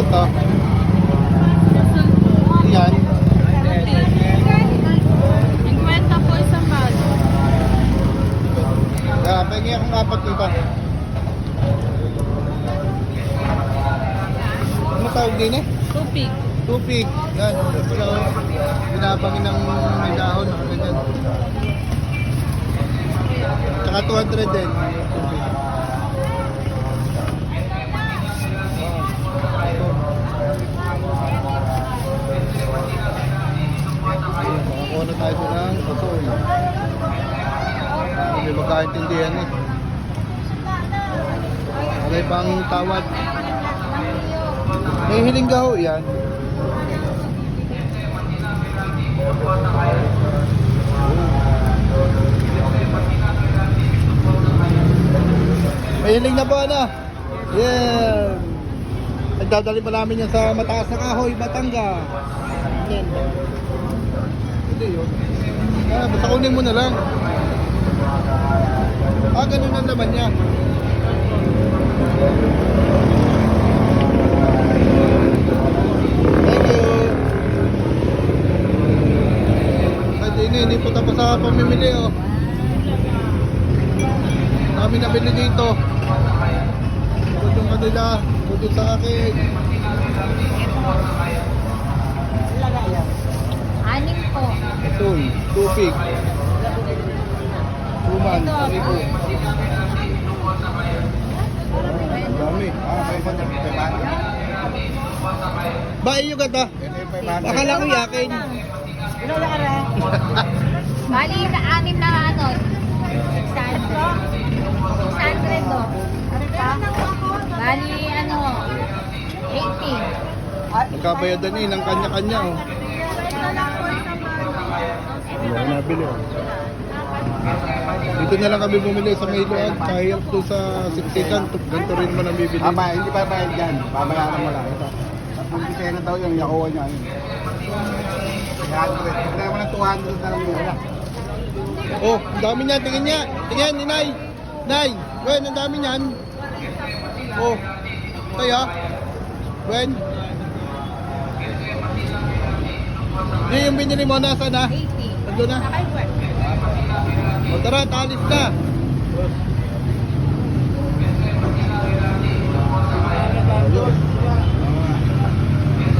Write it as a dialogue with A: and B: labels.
A: to? Yan.
B: 50 po isang balo.
A: Pengi akong apat nito. Ano tawag din eh?
B: Tupig.
A: Tupig. Yan. So, binabangin ng may dahon. Ganyan. Tsaka 200 din. Makakuha na tayo ng putol. Hindi magkaintindihan eh. Alay pang tawad. May hiling gaho yan. May hiling na po ano? Yeah. Nagdadali pa namin yan sa mataas na kahoy, Batangas. Yan. Hindi yun. Basta kunin mo na lang. Ganun ang laman niya. Thank you. Hindi po tapos sa pamimili oh. Kami nabili dito. Bukod yung kanila, bukod sa akin.
B: Anim po.
A: Ito'y, tupig. Tuman, ribo. Ang dami. Ba, iyo gata? Akala ko yakin.
B: Bali, anim na ano? 600 do. Ano pa? Bali, ano? 80.
A: Magkabayadan eh, ng kanya-kanya oh. Wala nabili oh. Dito na lang kami bumili sa Mayloan, kahit doon sa Siksikan, ganito rin mo nang bibili.
C: Hindi pa bayad dyan, babayaran mo lang ito. At kung kasi na daw yung yakuha niya. 300, kaya mo ng 200 na lang muna.
A: Oh, ang dami niya, tingin niya. Tingin ni Nay. Nay, Gwen, ang dami niyan. Oh, kaya. Gwen. Yan yung binili mo, nasa na?
B: 80.
A: Nandun na. O tara, talis na. Ayun.